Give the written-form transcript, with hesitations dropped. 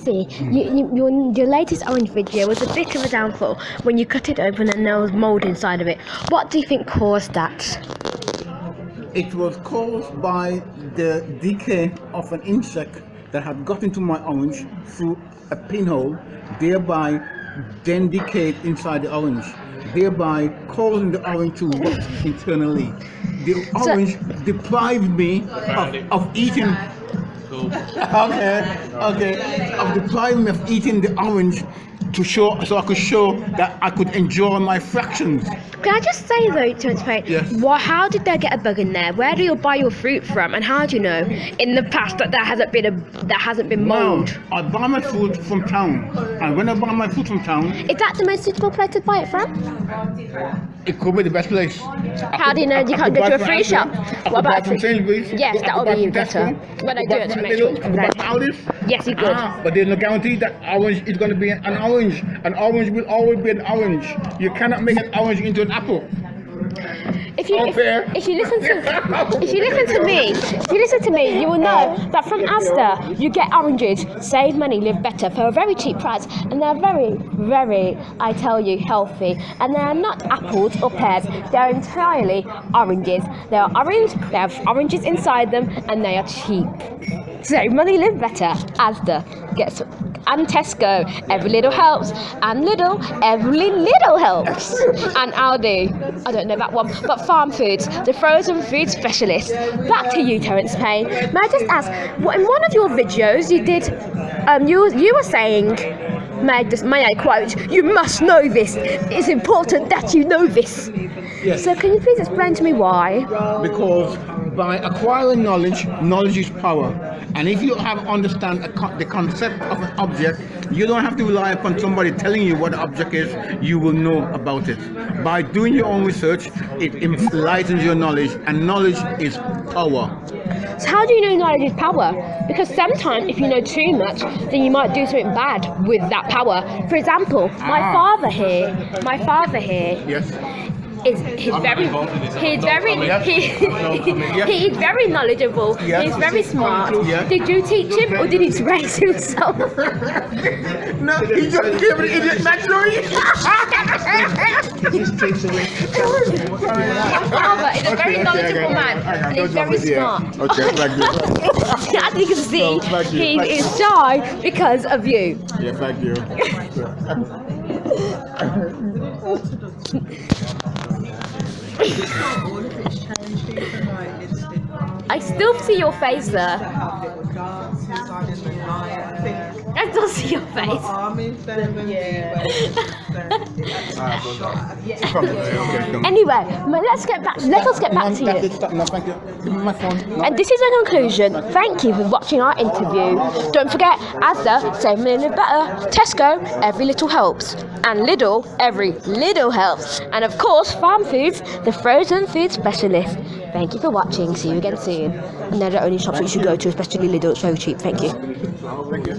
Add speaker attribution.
Speaker 1: see, your latest orange video was a bit of a downfall when you cut it open and there was mould inside of it. What do you think caused that?
Speaker 2: It was caused by the decay of an insect that had got into my orange through a pinhole, thereby then decayed inside the orange, thereby causing the orange to rot internally. The orange deprived me of eating. Of depriving me of eating the orange so I could show that I could enjoy my fractions.
Speaker 1: Can I just say though, to explain,
Speaker 2: Yes.
Speaker 1: How did they get a bug in there? Where do you buy your fruit from, and how do you know in the past that there hasn't been mould?
Speaker 2: Now, I buy my fruit from town, and when I buy my fruit from town,
Speaker 1: Is that the most suitable place to buy it from?
Speaker 2: it could be the best place.
Speaker 1: How do you know you can't go to a fruit shop? What about
Speaker 2: from Sainsbury's?
Speaker 1: Yes, that would be better. But I do it to make sure it's present. Yes, you could.
Speaker 2: But there's no guarantee that orange is going to be an orange. An orange will always be an orange. You cannot make an orange into an apple.
Speaker 1: If you listen to me, you will know that from Asda you get oranges, save money, live better for a very cheap price, and they're very, very, I tell you, healthy. And they are not apples or pears; they are entirely oranges. They are orange. They have oranges inside them, and they are cheap. Save money, live better. Asda gets. And Tesco, every little helps, and Lidl, every little helps, and Aldi, I don't know that one, but Farm Foods, the frozen food specialist. Back to you, Terence Payne. May I just ask, in one of your videos you did, you were saying, may I quote, "You must know this. It's important that you know this."
Speaker 2: Yes.
Speaker 1: So can you please explain to me why?
Speaker 2: Because by acquiring knowledge, knowledge is power. And if you understand the concept of an object, you don't have to rely upon somebody telling you what the object is. You will know about it. By doing your own research, it enlightens your knowledge, and knowledge is power.
Speaker 1: So how do you know knowledge is power? Because sometimes if you know too much, then you might do something bad with that power. For example, my father here.
Speaker 2: Yes.
Speaker 1: He's very knowledgeable.
Speaker 2: Yes.
Speaker 1: He's very smart.
Speaker 2: Yes.
Speaker 1: Did you teach him, or did he raise himself?
Speaker 2: No, he just gave it idiot naturally.
Speaker 1: My father is a very knowledgeable man, and he's very smart.
Speaker 2: Okay, thank you.
Speaker 1: As you can see,
Speaker 2: thank you.
Speaker 1: he is shy because of you.
Speaker 2: Yeah, thank you.
Speaker 1: I still see your face there. I still see your face. Anyway, let us get back to you.
Speaker 2: No, thank you. Give me my phone. No.
Speaker 1: And this is a conclusion. Thank you for watching our interview. Don't forget, Asda, save money, live better. Tesco, every little helps. And Lidl, every little helps. And of course, Farm Foods, the frozen food specialist. Thank you for watching. See you again soon. And they're the only shops that you should go to, especially Lidl. It's very cheap. Thank you.